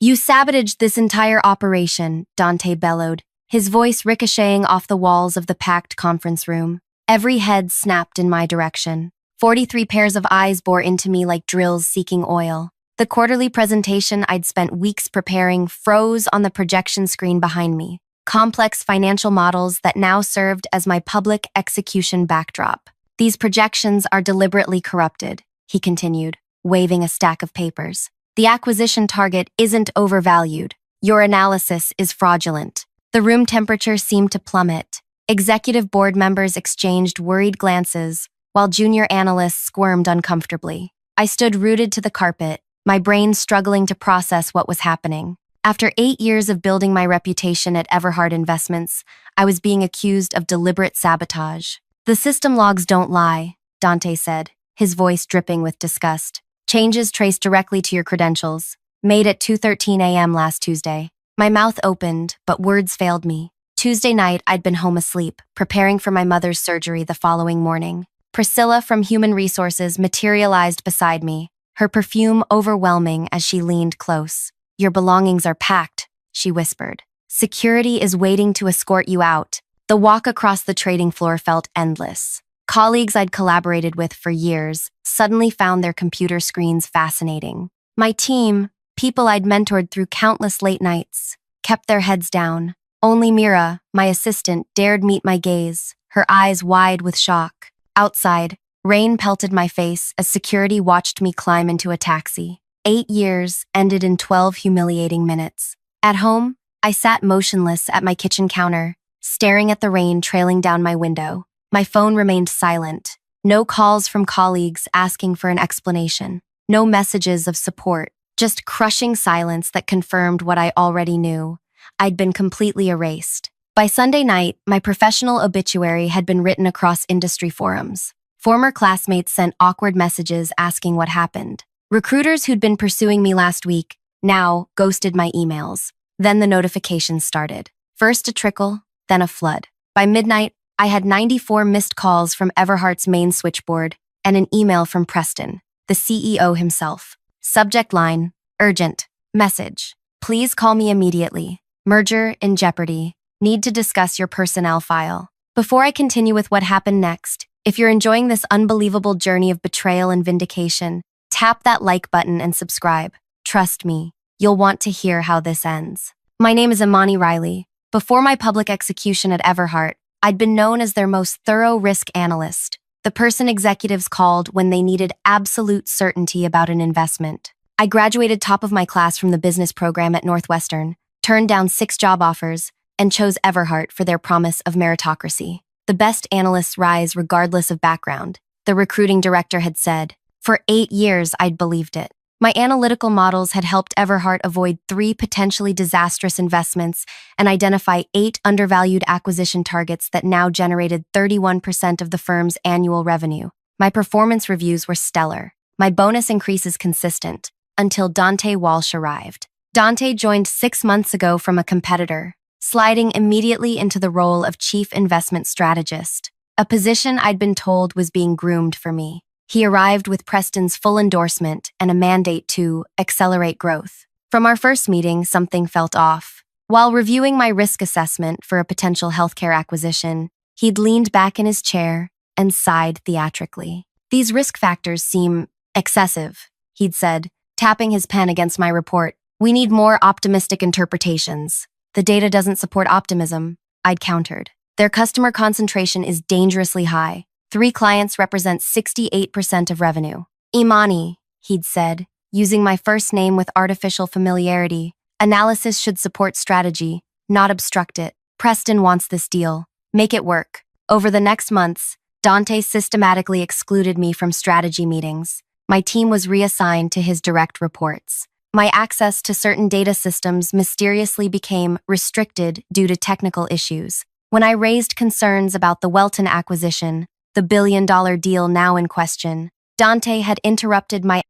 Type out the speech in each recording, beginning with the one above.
You sabotaged this entire operation, Dante bellowed, his voice ricocheting off the walls of the packed conference room. Every head snapped in my direction. 43 pairs of eyes bore into me like drills seeking oil. The quarterly presentation I'd spent weeks preparing froze on the projection screen behind me. Complex financial models that now served as my public execution backdrop. These projections are deliberately corrupted, he continued, waving a stack of papers. The acquisition target isn't overvalued. Your analysis is fraudulent. The room temperature seemed to plummet. Executive board members exchanged worried glances, while junior analysts squirmed uncomfortably. I stood rooted to the carpet, my brain struggling to process what was happening. After 8 years of building my reputation at Everhart Investments, I was being accused of deliberate sabotage. The system logs don't lie, Dante said, his voice dripping with disgust. Changes traced directly to your credentials, made at 2:13 a.m. last Tuesday. My mouth opened, but words failed me. Tuesday night, I'd been home asleep, preparing for my mother's surgery the following morning. Priscilla from Human Resources materialized beside me, her perfume overwhelming as she leaned close. Your belongings are packed, she whispered. Security is waiting to escort you out. The walk across the trading floor felt endless. Colleagues I'd collaborated with for years suddenly found their computer screens fascinating. My team, people I'd mentored through countless late nights, kept their heads down. Only Mira, my assistant, dared meet my gaze, her eyes wide with shock. Outside, rain pelted my face as security watched me climb into a taxi. 8 years ended in 12 humiliating minutes. At home, I sat motionless at my kitchen counter, staring at the rain trailing down my window. My phone remained silent. No calls from colleagues asking for an explanation. No messages of support. Just crushing silence that confirmed what I already knew. I'd been completely erased. By Sunday night, my professional obituary had been written across industry forums. Former classmates sent awkward messages asking what happened. Recruiters who'd been pursuing me last week now ghosted my emails. Then the notifications started. First a trickle, then a flood. By midnight, I had 94 missed calls from Everhart's main switchboard and an email from Preston, the CEO himself. Subject line, urgent, message. Please call me immediately. Merger in jeopardy. Need to discuss your personnel file. Before I continue with what happened next, if you're enjoying this unbelievable journey of betrayal and vindication, tap that like button and subscribe. Trust me, you'll want to hear how this ends. My name is Imani Riley. Before my public execution at Everhart, I'd been known as their most thorough risk analyst, the person executives called when they needed absolute certainty about an investment. I graduated top of my class from the business program at Northwestern, turned down 6 job offers, and chose Everhart for their promise of meritocracy. The best analysts rise regardless of background, the recruiting director had said. For 8 years, I'd believed it. My analytical models had helped Everhart avoid 3 potentially disastrous investments and identify 8 undervalued acquisition targets that now generated 31% of the firm's annual revenue. My performance reviews were stellar. My bonus increases consistent, until Dante Walsh arrived. Dante joined 6 months ago from a competitor, sliding immediately into the role of chief investment strategist, a position I'd been told was being groomed for me. He arrived with Preston's full endorsement and a mandate to accelerate growth. From our first meeting, something felt off. While reviewing my risk assessment for a potential healthcare acquisition, he'd leaned back in his chair and sighed theatrically. These risk factors seem excessive, he'd said, tapping his pen against my report. We need more optimistic interpretations. The data doesn't support optimism, I'd countered. Their customer concentration is dangerously high. 3 clients represent 68% of revenue. Imani, he'd said, using my first name with artificial familiarity. Analysis should support strategy, not obstruct it. Preston wants this deal. Make it work. Over the next months, Dante systematically excluded me from strategy meetings. My team was reassigned to his direct reports. My access to certain data systems mysteriously became restricted due to technical issues. When I raised concerns about the Welton acquisition, the billion-dollar deal now in question, Dante had interrupted my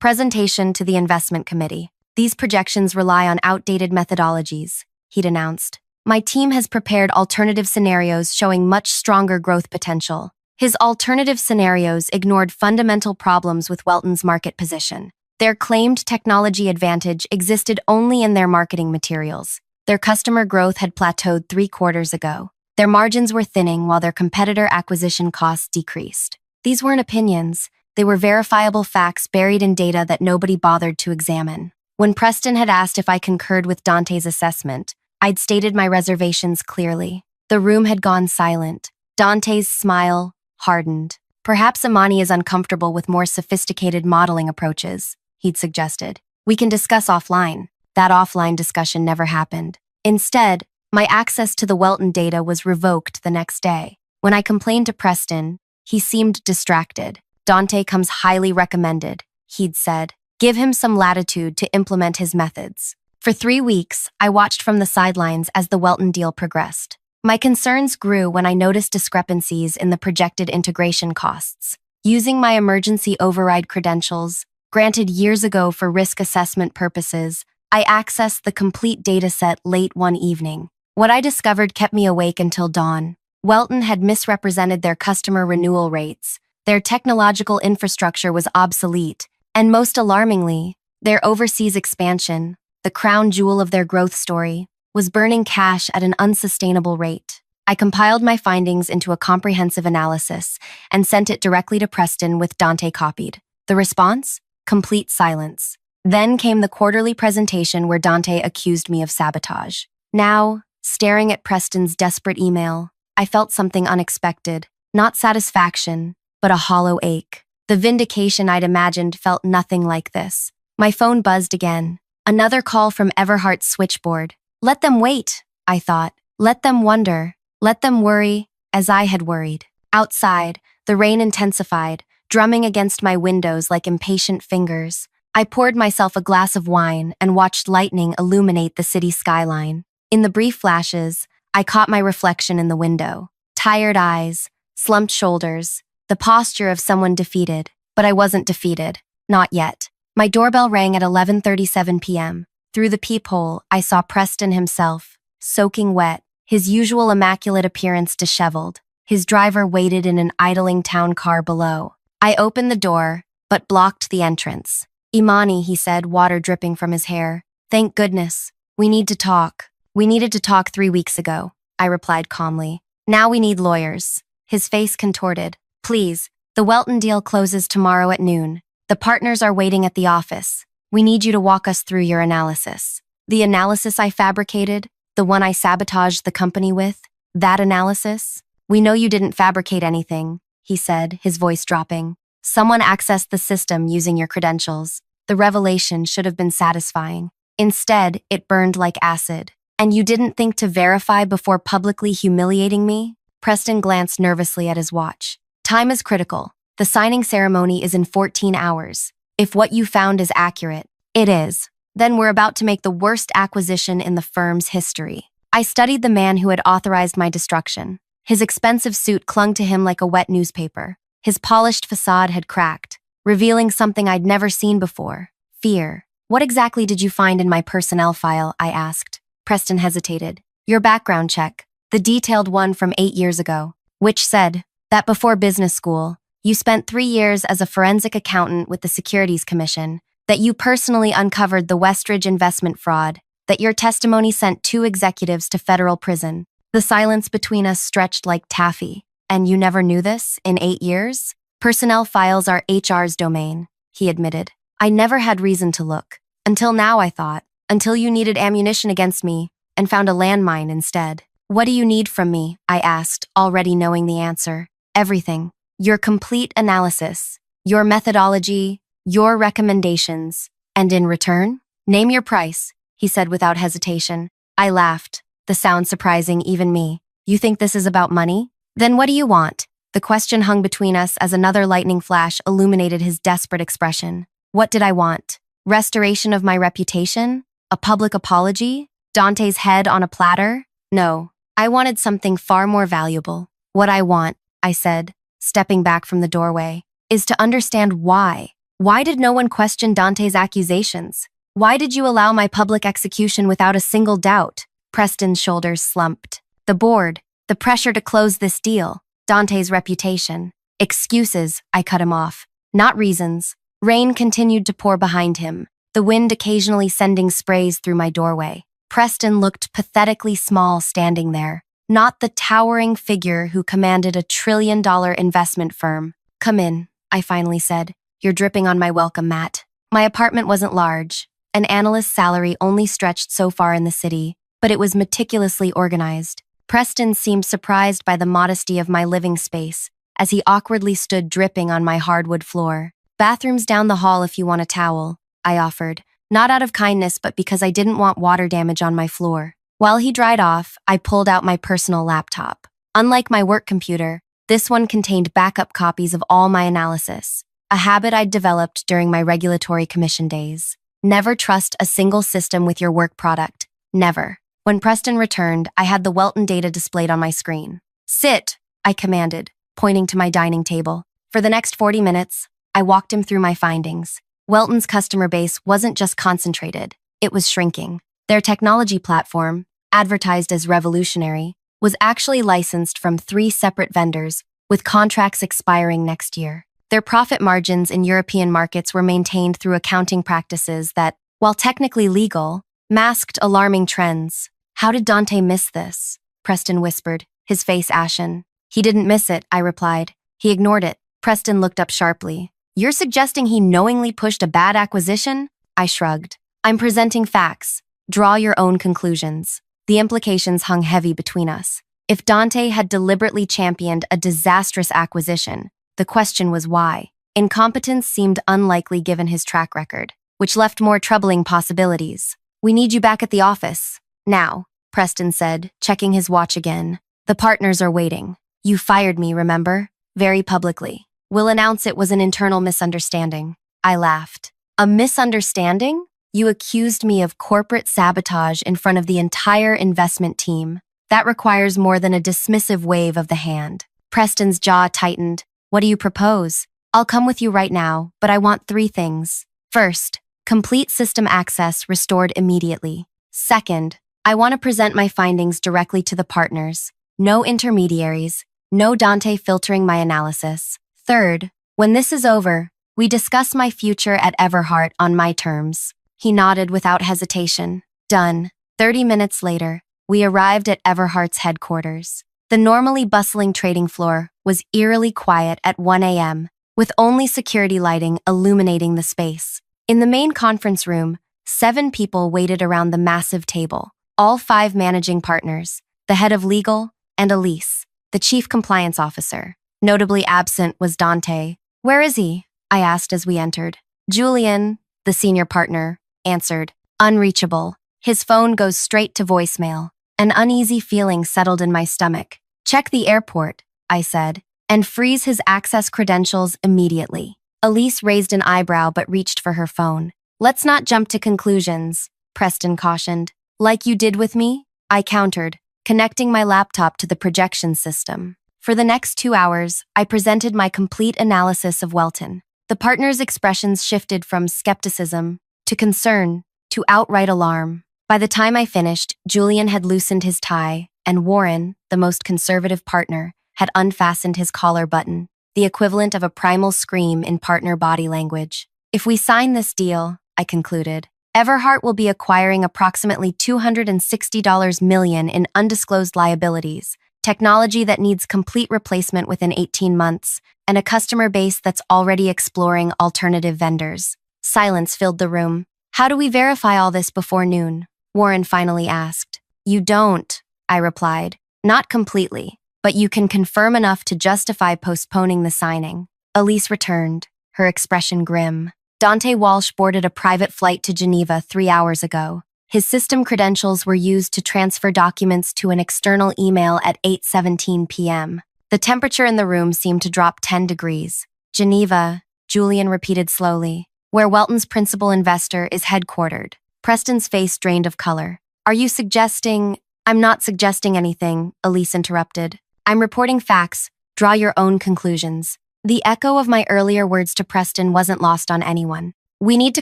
presentation to the investment committee. These projections rely on outdated methodologies, he'd announced. My team has prepared alternative scenarios showing much stronger growth potential. His alternative scenarios ignored fundamental problems with Welton's market position. Their claimed technology advantage existed only in their marketing materials. Their customer growth had plateaued 3 quarters ago. Their margins were thinning while their competitor acquisition costs decreased. These weren't opinions. They were verifiable facts buried in data that nobody bothered to examine. When Preston had asked if I concurred with Dante's assessment, I'd stated my reservations clearly. The room had gone silent. Dante's smile hardened. Perhaps Imani is uncomfortable with more sophisticated modeling approaches, he'd suggested. We can discuss offline. That offline discussion never happened. Instead, my access to the Welton data was revoked the next day. When I complained to Preston, he seemed distracted. Dante comes highly recommended, he'd said. Give him some latitude to implement his methods. For 3 weeks, I watched from the sidelines as the Welton deal progressed. My concerns grew when I noticed discrepancies in the projected integration costs. Using my emergency override credentials, granted years ago for risk assessment purposes, I accessed the complete dataset late one evening. What I discovered kept me awake until dawn. Welton had misrepresented their customer renewal rates. Their technological infrastructure was obsolete, and most alarmingly, their overseas expansion, the crown jewel of their growth story, was burning cash at an unsustainable rate. I compiled my findings into a comprehensive analysis and sent it directly to Preston with Dante copied. The response? Complete silence. Then came the quarterly presentation where Dante accused me of sabotage. Now, staring at Preston's desperate email, I felt something unexpected. Not satisfaction, but a hollow ache. The vindication I'd imagined felt nothing like this. My phone buzzed again. Another call from Everhart's switchboard. Let them wait, I thought. Let them wonder. Let them worry, as I had worried. Outside, the rain intensified, drumming against my windows like impatient fingers. I poured myself a glass of wine and watched lightning illuminate the city skyline. In the brief flashes, I caught my reflection in the window. Tired eyes, slumped shoulders, the posture of someone defeated. But I wasn't defeated. Not yet. My doorbell rang at 11:37 p.m. Through the peephole, I saw Preston himself, soaking wet, his usual immaculate appearance disheveled. His driver waited in an idling town car below. I opened the door, but blocked the entrance. Imani, he said, water dripping from his hair. Thank goodness. We need to talk. We needed to talk 3 weeks ago, I replied calmly. Now we need lawyers. His face contorted. Please, the Welton deal closes tomorrow at noon. The partners are waiting at the office. We need you to walk us through your analysis. The analysis I fabricated, the one I sabotaged the company with, that analysis? We know you didn't fabricate anything, he said, his voice dropping. Someone accessed the system using your credentials. The revelation should have been satisfying. Instead, it burned like acid. And you didn't think to verify before publicly humiliating me? Preston glanced nervously at his watch. Time is critical. The signing ceremony is in 14 hours. If what you found is accurate, it is. Then we're about to make the worst acquisition in the firm's history. I studied the man who had authorized my destruction. His expensive suit clung to him like a wet newspaper. His polished facade had cracked, revealing something I'd never seen before. Fear. What exactly did you find in my personnel file? I asked. Preston hesitated. Your background check, the detailed one from 8 years ago, which said that before business school, you spent 3 years as a forensic accountant with the Securities Commission, that you personally uncovered the Westridge investment fraud, that your testimony sent 2 executives to federal prison. The silence between us stretched like taffy. And you never knew this in 8 years? Personnel files are HR's domain, he admitted. I never had reason to look. Until now, I thought. Until you needed ammunition against me and found a landmine instead. What do you need from me? I asked, already knowing the answer. Everything. Your complete analysis, your methodology, your recommendations. And in return, name your price, he said without hesitation. I laughed, the sound surprising even me. You think this is about money? Then what do you want? The question hung between us as another lightning flash illuminated his desperate expression. What did I want? Restoration of my reputation? A public apology? Dante's head on a platter? No, I wanted something far more valuable. What I want, I said, stepping back from the doorway, is to understand why. Why did no one question Dante's accusations? Why did you allow my public execution without a single doubt? Preston's shoulders slumped. The board, the pressure to close this deal, Dante's reputation. Excuses, I cut him off. Not reasons. Rain continued to pour behind him, the wind occasionally sending sprays through my doorway. Preston looked pathetically small standing there, not the towering figure who commanded a $1 trillion investment firm. "Come in," I finally said. "You're dripping on my welcome mat." My apartment wasn't large. An analyst's salary only stretched so far in the city, but it was meticulously organized. Preston seemed surprised by the modesty of my living space, as he awkwardly stood dripping on my hardwood floor. "Bathroom's down the hall if you want a towel," I offered, not out of kindness but because I didn't want water damage on my floor. While he dried off, I pulled out my personal laptop. Unlike my work computer, this one contained backup copies of all my analysis, a habit I'd developed during my regulatory commission days. Never trust a single system with your work product. Never. When Preston returned, I had the Welton data displayed on my screen. "Sit," I commanded, pointing to my dining table. For the next 40 minutes, I walked him through my findings. Welton's customer base wasn't just concentrated, it was shrinking. Their technology platform, advertised as revolutionary, was actually licensed from 3 separate vendors, with contracts expiring next year. Their profit margins in European markets were maintained through accounting practices that, while technically legal, masked alarming trends. "How did Dante miss this?" Preston whispered, his face ashen. "He didn't miss it," I replied. "He ignored it." Preston looked up sharply. "You're suggesting he knowingly pushed a bad acquisition?" I shrugged. "I'm presenting facts. Draw your own conclusions." The implications hung heavy between us. If Dante had deliberately championed a disastrous acquisition, the question was why. Incompetence seemed unlikely given his track record, which left more troubling possibilities. "We need you back at the office. Now," Preston said, checking his watch again. "The partners are waiting. You fired me, remember? Very publicly. We'll announce it was an internal misunderstanding." I laughed. "A misunderstanding? You accused me of corporate sabotage in front of the entire investment team. That requires more than a dismissive wave of the hand." Preston's jaw tightened. "What do you propose?" "I'll come with you right now, but I want 3 things. First, complete system access restored immediately. Second, I want to present my findings directly to the partners. No intermediaries, no Dante filtering my analysis. Third, when this is over, we discuss my future at Everhart on my terms." He nodded without hesitation. "Done." 30 minutes later, we arrived at Everhart's headquarters. The normally bustling trading floor was eerily quiet at 1 a.m., with only security lighting illuminating the space. In the main conference room, 7 people waited around the massive table, all 5 managing partners, the head of legal, and Elise, the chief compliance officer. Notably absent was Dante. "Where is he?" I asked as we entered. "Julian," the senior partner, answered. "Unreachable. His phone goes straight to voicemail." An uneasy feeling settled in my stomach. "Check the airport," I said, "and freeze his access credentials immediately." Elise raised an eyebrow but reached for her phone. "Let's not jump to conclusions," Preston cautioned. "Like you did with me?" I countered, connecting my laptop to the projection system. For the next 2 hours, I presented my complete analysis of Welton. The partners' expressions shifted from skepticism to concern to outright alarm. By the time I finished, Julian had loosened his tie, and Warren, the most conservative partner, had unfastened his collar button, the equivalent of a primal scream in partner body language. "If we sign this deal," I concluded, "Everhart will be acquiring approximately $260 million in undisclosed liabilities, technology that needs complete replacement within 18 months, and a customer base that's already exploring alternative vendors." Silence filled the room. "How do we verify all this before noon?" Warren finally asked. "You don't," I replied. "Not completely, but you can confirm enough to justify postponing the signing." Elise returned, her expression grim. "Dante Walsh boarded a private flight to Geneva 3 hours ago. His system credentials were used to transfer documents to an external email at 8:17 p.m. The temperature in the room seemed to drop 10 degrees. "Geneva," Julian repeated slowly, "where Welton's principal investor is headquartered." Preston's face drained of color. "Are you suggesting—" "I'm not suggesting anything," Elise interrupted. "I'm reporting facts. Draw your own conclusions." The echo of my earlier words to Preston wasn't lost on anyone. "We need to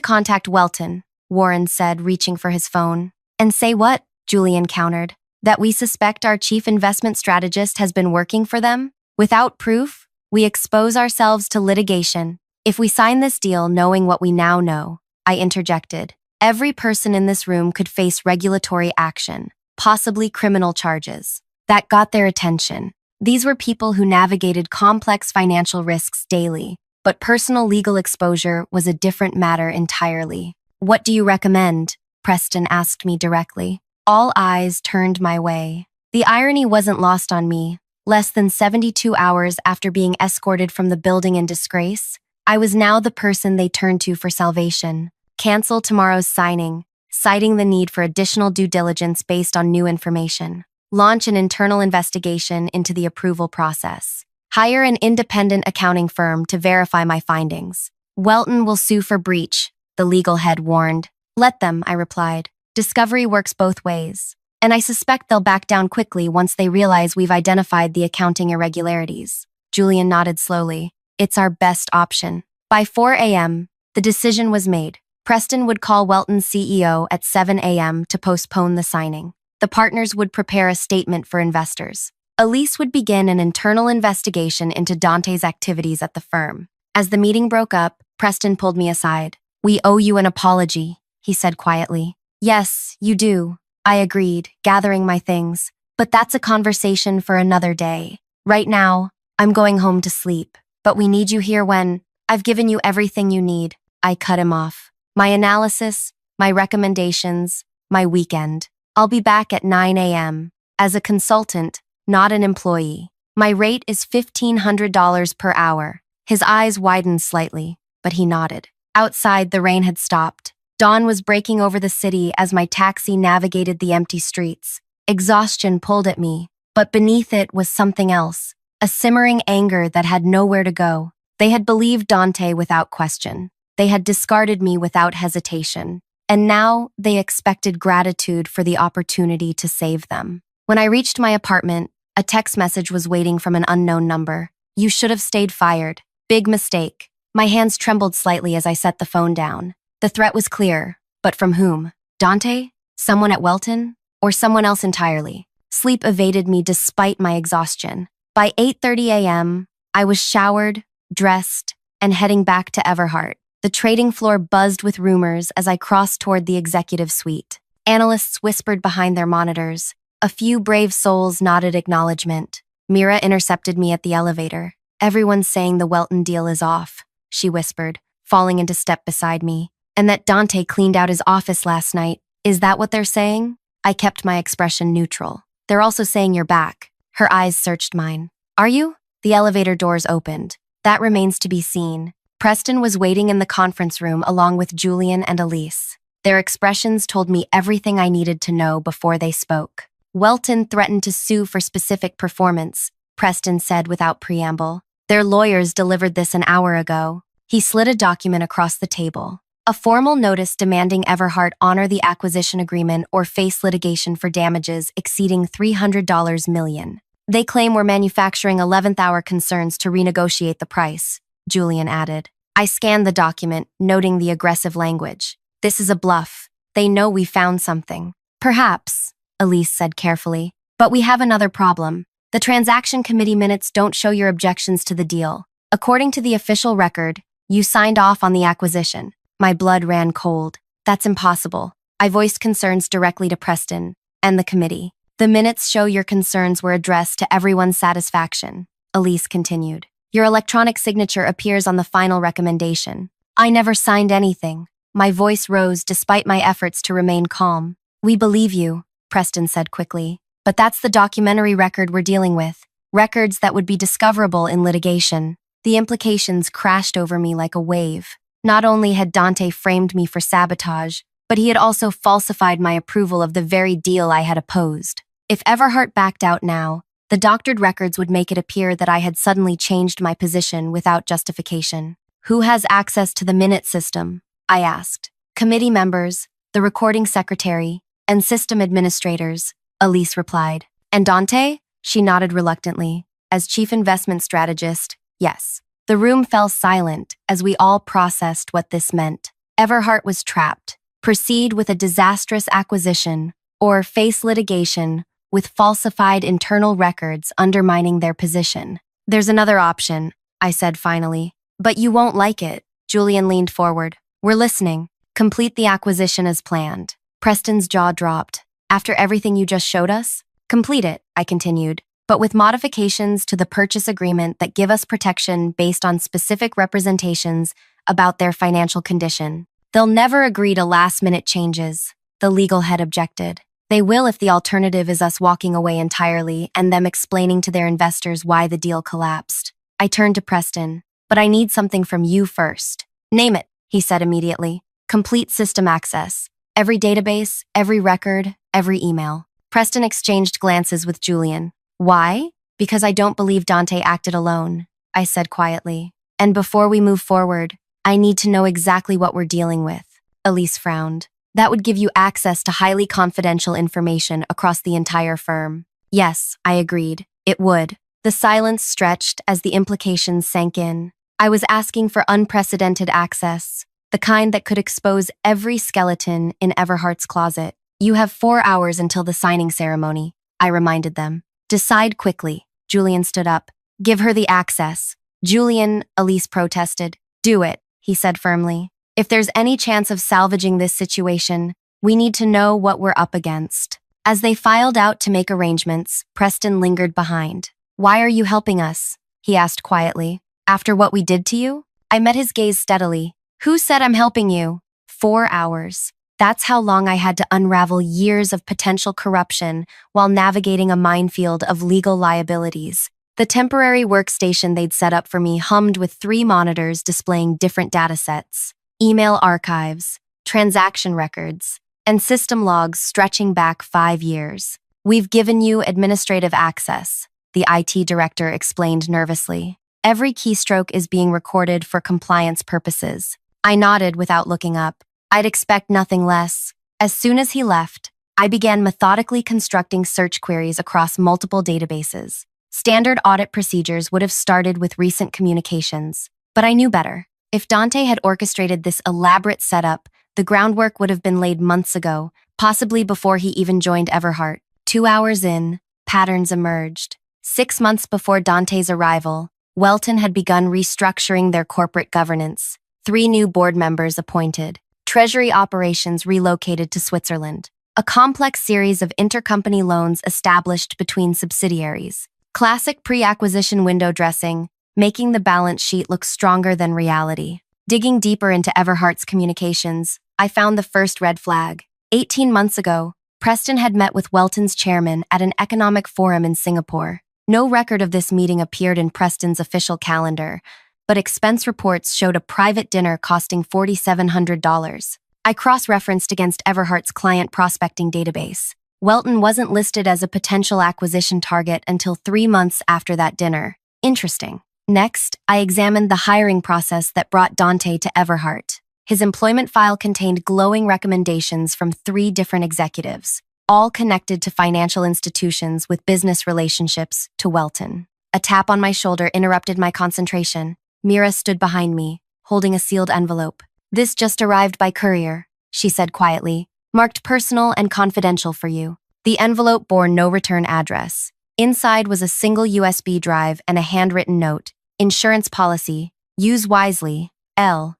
contact Welton," Warren said, reaching for his phone. "And say what?" Julian countered. "That we suspect our chief investment strategist has been working for them? Without proof, we expose ourselves to litigation. If we sign this deal knowing what we now know, I interjected, every person in this room could face regulatory action, possibly criminal charges. That got their attention. These were people who navigated complex financial risks daily, but personal legal exposure was a different matter entirely. What do you recommend? Preston asked me directly. All eyes turned my way. The irony wasn't lost on me. Less than 72 hours after being escorted from the building in disgrace, I was now the person they turned to for salvation. Cancel tomorrow's signing, citing the need for additional due diligence based on new information. Launch an internal investigation into the approval process. Hire an independent accounting firm to verify my findings. Welton will sue for breach, the legal head warned. Let them, I replied. Discovery works both ways. And I suspect they'll back down quickly once they realize we've identified the accounting irregularities. Julian nodded slowly. It's our best option. By 4 a.m., the decision was made. Preston would call Welton's CEO at 7 a.m. to postpone the signing. The partners would prepare a statement for investors. Elise would begin an internal investigation into Dante's activities at the firm. As the meeting broke up, Preston pulled me aside. We owe you an apology, he said quietly. Yes, you do, I agreed, gathering my things. But that's a conversation for another day. Right now, I'm going home to sleep. But we need you here when I've given you everything you need. I cut him off. My analysis, my recommendations, my weekend. I'll be back at 9 a.m. as a consultant, not an employee. My rate is $1,500 per hour. His eyes widened slightly, but he nodded. Outside, the rain had stopped. Dawn was breaking over the city as my taxi navigated the empty streets. Exhaustion pulled at me, but beneath it was something else, a simmering anger that had nowhere to go. They had believed Dante without question. They had discarded me without hesitation. And now they expected gratitude for the opportunity to save them. When I reached my apartment, a text message was waiting from an unknown number. You should have stayed fired. Big mistake. My hands trembled slightly as I set the phone down. The threat was clear, but from whom? Dante? Someone at Welton? Or someone else entirely? Sleep evaded me despite my exhaustion. By 8:30 a.m., I was showered, dressed, and heading back to Everhart. The trading floor buzzed with rumors as I crossed toward the executive suite. Analysts whispered behind their monitors. A few brave souls nodded acknowledgement. Mira intercepted me at the elevator. Everyone's saying the Welton deal is off, she whispered, falling into step beside me. And that Dante cleaned out his office last night. Is that what they're saying? I kept my expression neutral. They're also saying you're back. Her eyes searched mine. Are you? The elevator doors opened. That remains to be seen. Preston was waiting in the conference room along with Julian and Elise. Their expressions told me everything I needed to know before they spoke. Welton threatened to sue for specific performance, Preston said without preamble. Their lawyers delivered this an hour ago. He slid a document across the table. A formal notice demanding Everhart honor the acquisition agreement or face litigation for damages exceeding $300 million. They claim we're manufacturing 11th-hour concerns to renegotiate the price, Julian added. I scanned the document, noting the aggressive language. This is a bluff. They know we found something. Perhaps, Elise said carefully. But we have another problem. The transaction committee minutes don't show your objections to the deal. According to the official record, you signed off on the acquisition. My blood ran cold. That's impossible. I voiced concerns directly to Preston and the committee. The minutes show your concerns were addressed to everyone's satisfaction, Elise continued. Your electronic signature appears on the final recommendation. I never signed anything. My voice rose despite my efforts to remain calm. We believe you, Preston said quickly. But that's the documentary record we're dealing with. Records that would be discoverable in litigation. The implications crashed over me like a wave. Not only had Dante framed me for sabotage, but he had also falsified my approval of the very deal I had opposed. If Everhart backed out now, the doctored records would make it appear that I had suddenly changed my position without justification. Who has access to the minute system? I asked. Committee members, the recording secretary, and system administrators, Elise replied. And Dante? She nodded reluctantly. As chief investment strategist, yes. The room fell silent as we all processed what this meant. Everhart was trapped. Proceed with a disastrous acquisition, or face litigation with falsified internal records undermining their position. There's another option, I said finally. But you won't like it. Julian leaned forward. We're listening. Complete the acquisition as planned. Preston's jaw dropped. After everything you just showed us? Complete it, I continued, but with modifications to the purchase agreement that give us protection based on specific representations about their financial condition. They'll never agree to last-minute changes, the legal head objected. They will if the alternative is us walking away entirely and them explaining to their investors why the deal collapsed. I turned to Preston. But I need something from you first. Name it, he said immediately. Complete system access. Every database, every record, every email. Preston exchanged glances with Julian. Why? Because I don't believe Dante acted alone, I said quietly. And before we move forward, I need to know exactly what we're dealing with. Elise frowned. That would give you access to highly confidential information across the entire firm. Yes, I agreed. It would. The silence stretched as the implications sank in. I was asking for unprecedented access, the kind that could expose every skeleton in Everhart's closet. You have 4 hours until the signing ceremony, I reminded them. Decide quickly. Julian stood up. Give her the access. Julian, Elise protested. Do it, he said firmly. If there's any chance of salvaging this situation, we need to know what we're up against. As they filed out to make arrangements, Preston lingered behind. Why are you helping us? He asked quietly. After what we did to you? I met his gaze steadily. Who said I'm helping you? 4 hours. That's how long I had to unravel years of potential corruption while navigating a minefield of legal liabilities. The temporary workstation they'd set up for me hummed with 3 monitors displaying different datasets, email archives, transaction records, and system logs stretching back 5 years. We've given you administrative access, the IT director explained nervously. Every keystroke is being recorded for compliance purposes. I nodded without looking up. I'd expect nothing less. As soon as he left, I began methodically constructing search queries across multiple databases. Standard audit procedures would have started with recent communications, but I knew better. If Dante had orchestrated this elaborate setup, the groundwork would have been laid months ago, possibly before he even joined Everhart. 2 hours in, patterns emerged. 6 months before Dante's arrival, Welton had begun restructuring their corporate governance. 3 new board members appointed. Treasury operations relocated to Switzerland. A complex series of intercompany loans established between subsidiaries. Classic pre-acquisition window dressing, making the balance sheet look stronger than reality. Digging deeper into Everhart's communications, I found the first red flag. 18 months ago, Preston had met with Welton's chairman at an economic forum in Singapore. No record of this meeting appeared in Preston's official calendar, but expense reports showed a private dinner costing $4,700. I cross-referenced against Everhart's client prospecting database. Welton wasn't listed as a potential acquisition target until 3 months after that dinner. Interesting. Next, I examined the hiring process that brought Dante to Everhart. His employment file contained glowing recommendations from 3 different executives, all connected to financial institutions with business relationships to Welton. A tap on my shoulder interrupted my concentration. Mira stood behind me, holding a sealed envelope. This just arrived by courier, she said quietly, marked personal and confidential for you. The envelope bore no return address. Inside was a single USB drive and a handwritten note. Insurance policy. Use wisely. L.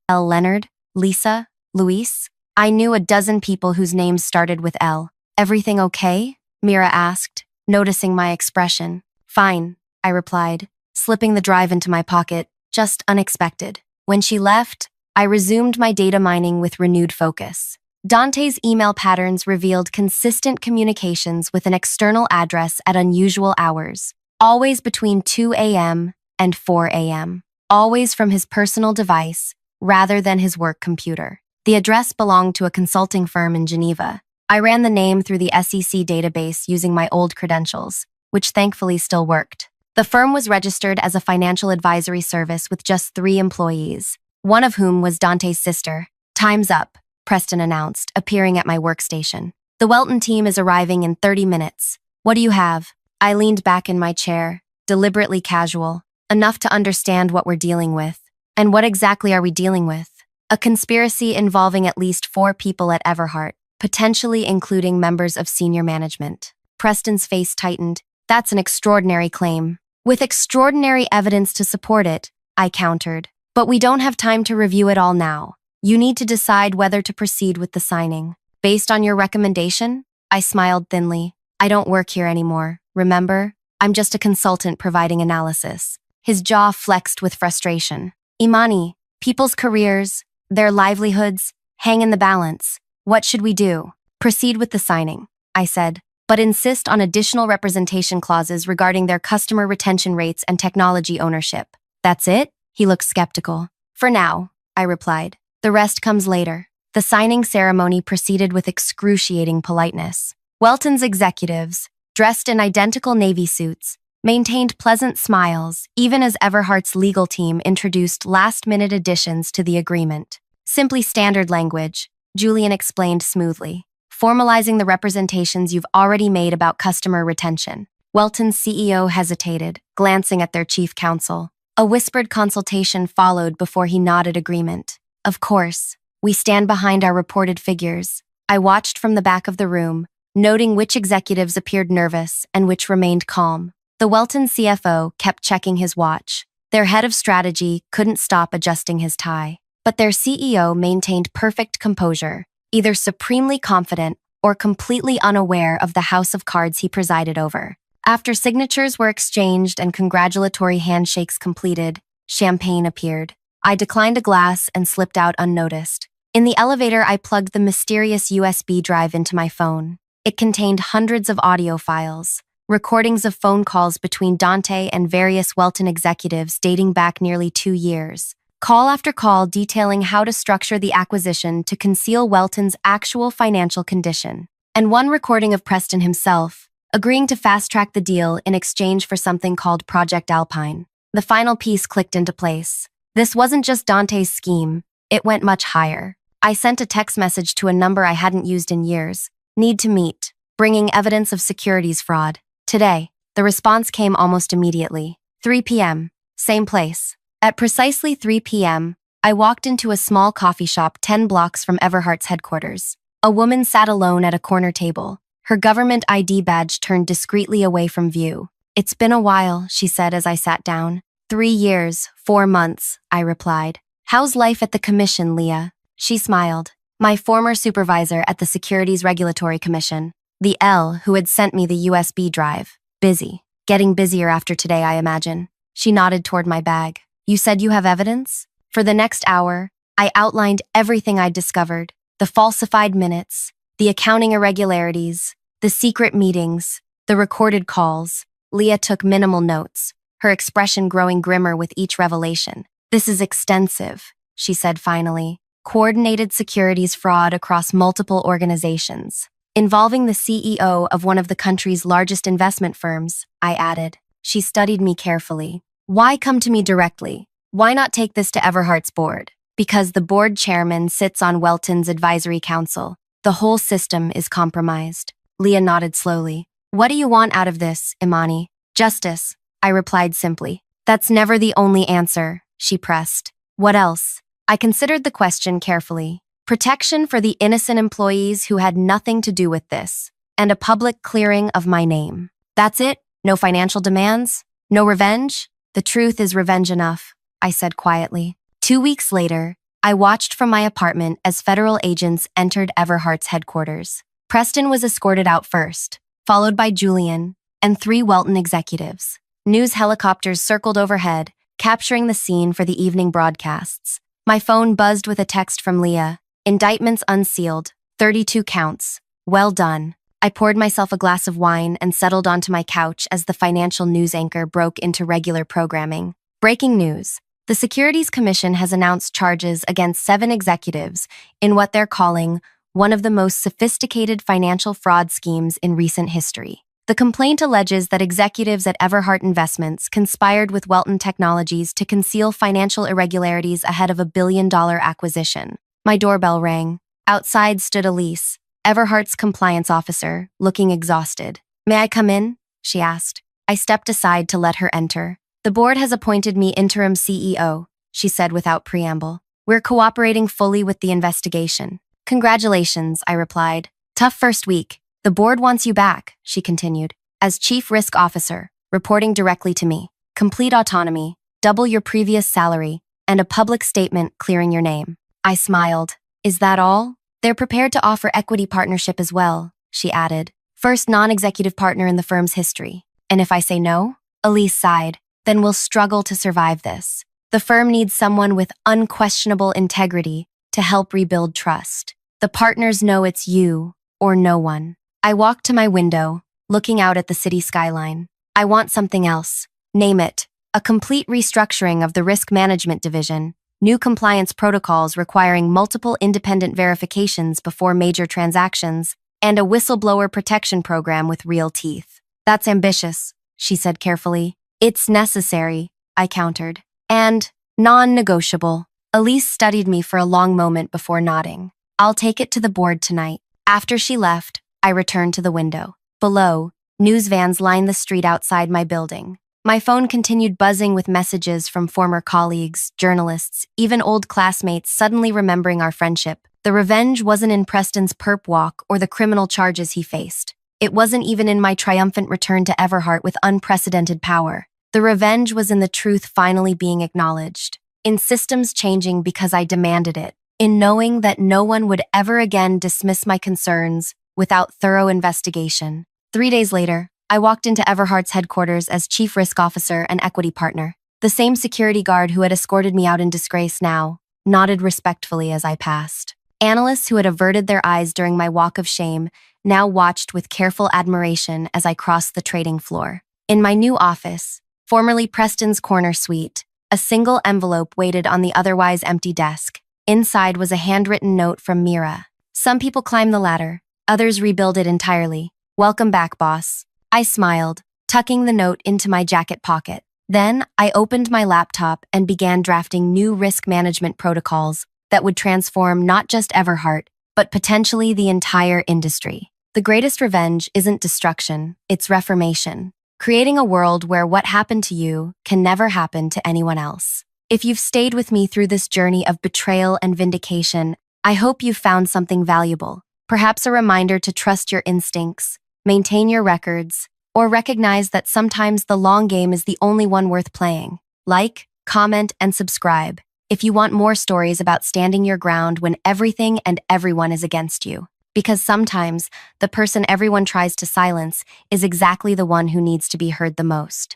Leonard, Lisa, Luis. I knew a dozen people whose names started with L. Everything okay? Mira asked, noticing my expression. Fine, I replied, slipping the drive into my pocket, just unexpected. When she left, I resumed my data mining with renewed focus. Dante's email patterns revealed consistent communications with an external address at unusual hours, always between 2 a.m. and 4 a.m., always from his personal device rather than his work computer. The address belonged to a consulting firm in Geneva. I ran the name through the SEC database using my old credentials, which thankfully still worked. The firm was registered as a financial advisory service with just 3 employees, one of whom was Dante's sister. Time's up, Preston announced, appearing at my workstation. The Welton team is arriving in 30 minutes. What do you have? I leaned back in my chair, deliberately casual, enough to understand what we're dealing with. And what exactly are we dealing with? A conspiracy involving at least 4 people at Everhart, potentially including members of senior management. Preston's face tightened. That's an extraordinary claim. With extraordinary evidence to support it, I countered. But we don't have time to review it all now. You need to decide whether to proceed with the signing. Based on your recommendation? I smiled thinly. I don't work here anymore, remember? I'm just a consultant providing analysis. His jaw flexed with frustration. Imani, people's careers, their livelihoods, hang in the balance. What should we do? Proceed with the signing, I said, but insist on additional representation clauses regarding their customer retention rates and technology ownership. That's it? He looked skeptical. For now, I replied. The rest comes later. The signing ceremony proceeded with excruciating politeness. Welton's executives, dressed in identical Navy suits, maintained pleasant smiles even as Everhart's legal team introduced last-minute additions to the agreement. Simply standard language, Julian explained smoothly, formalizing the representations you've already made about customer retention. Welton's CEO hesitated, glancing at their chief counsel. A whispered consultation followed before he nodded agreement. Of course, we stand behind our reported figures. I watched from the back of the room, noting which executives appeared nervous and which remained calm. The Welton CFO kept checking his watch. Their head of strategy couldn't stop adjusting his tie. But their CEO maintained perfect composure, either supremely confident or completely unaware of the house of cards he presided over. After signatures were exchanged and congratulatory handshakes completed, champagne appeared. I declined a glass and slipped out unnoticed. In the elevator, I plugged the mysterious USB drive into my phone. It contained hundreds of audio files, recordings of phone calls between Dante and various Welton executives dating back nearly 2 years. Call after call detailing how to structure the acquisition to conceal Welton's actual financial condition. And one recording of Preston himself, agreeing to fast-track the deal in exchange for something called Project Alpine. The final piece clicked into place. This wasn't just Dante's scheme, it went much higher. I sent a text message to a number I hadn't used in years. Need to meet, bringing evidence of securities fraud. Today, the response came almost immediately. 3 p.m., same place. At precisely 3 p.m., I walked into a small coffee shop 10 blocks from Everhart's headquarters. A woman sat alone at a corner table, her government ID badge turned discreetly away from view. It's been a while, she said as I sat down. 3 years, 4 months, I replied. How's life at the commission, Leah? She smiled. My former supervisor at the Securities Regulatory Commission, the L who had sent me the USB drive. Busy. Getting busier after today, I imagine. She nodded toward my bag. You said you have evidence? For the next hour, I outlined everything I'd discovered. The falsified minutes, the accounting irregularities, the secret meetings, the recorded calls. Leah took minimal notes, her expression growing grimmer with each revelation. This is extensive, she said finally. Coordinated securities fraud across multiple organizations. Involving the CEO of one of the country's largest investment firms, I added. She studied me carefully. Why come to me directly? Why not take this to Everhart's board? Because the board chairman sits on Welton's advisory council. The whole system is compromised. Leah nodded slowly. What do you want out of this, Imani? Justice, I replied simply. That's never the only answer, she pressed. What else? I considered the question carefully. Protection for the innocent employees who had nothing to do with this, and a public clearing of my name. That's it? No financial demands? No revenge? The truth is revenge enough, I said quietly. 2 weeks later, I watched from my apartment as federal agents entered Everhart's headquarters. Preston was escorted out first, followed by Julian and 3 Welton executives. News helicopters circled overhead, capturing the scene for the evening broadcasts. My phone buzzed with a text from Leah. Indictments unsealed, 32 counts. Well done. I poured myself a glass of wine and settled onto my couch as the financial news anchor broke into regular programming. Breaking news. The Securities Commission has announced charges against 7 executives in what they're calling one of the most sophisticated financial fraud schemes in recent history. The complaint alleges that executives at Everhart Investments conspired with Welton Technologies to conceal financial irregularities ahead of a billion-dollar acquisition. My doorbell rang. Outside stood Elise, Everhart's compliance officer, looking exhausted. May I come in? She asked. I stepped aside to let her enter. The board has appointed me interim CEO, she said without preamble. We're cooperating fully with the investigation. Congratulations, I replied. Tough first week. The board wants you back, she continued, as chief risk officer, reporting directly to me. Complete autonomy. double your previous salary, and a public statement clearing your name. I smiled. Is that all? They're prepared to offer equity partnership as well, she added. First non-executive partner in the firm's history. And if I say no? Elise sighed. Then we'll struggle to survive this. The firm needs someone with unquestionable integrity to help rebuild trust. The partners know it's you or no one. I walked to my window, looking out at the city skyline. I want something else. Name it. A complete restructuring of the risk management division, new compliance protocols requiring multiple independent verifications before major transactions, and a whistleblower protection program with real teeth. That's ambitious, she said carefully. It's necessary, I countered. And non-negotiable. Elise studied me for a long moment before nodding. I'll take it to the board tonight. After she left, I returned to the window. Below, news vans lined the street outside my building. My phone continued buzzing with messages from former colleagues, journalists, even old classmates suddenly remembering our friendship. The revenge wasn't in Preston's perp walk or the criminal charges he faced. It wasn't even in my triumphant return to Everhart with unprecedented power. The revenge was in the truth finally being acknowledged, in systems changing because I demanded it, in knowing that no one would ever again dismiss my concerns without thorough investigation. 3 days later, I walked into Everhart's headquarters as chief risk officer and equity partner. The same security guard who had escorted me out in disgrace now nodded respectfully as I passed. Analysts who had averted their eyes during my walk of shame now watched with careful admiration as I crossed the trading floor. In my new office, formerly Preston's corner suite, a single envelope waited on the otherwise empty desk. Inside was a handwritten note from Mira. Some people climb the ladder, others rebuild it entirely. Welcome back, boss. I smiled, tucking the note into my jacket pocket. Then I opened my laptop and began drafting new risk management protocols that would transform not just Everhart, but potentially the entire industry. The greatest revenge isn't destruction, it's reformation. Creating a world where what happened to you can never happen to anyone else. If you've stayed with me through this journey of betrayal and vindication, I hope you've found something valuable. Perhaps a reminder to trust your instincts, maintain your records, or recognize that sometimes the long game is the only one worth playing. Like, comment, and subscribe if you want more stories about standing your ground when everything and everyone is against you. Because sometimes the person everyone tries to silence is exactly the one who needs to be heard the most.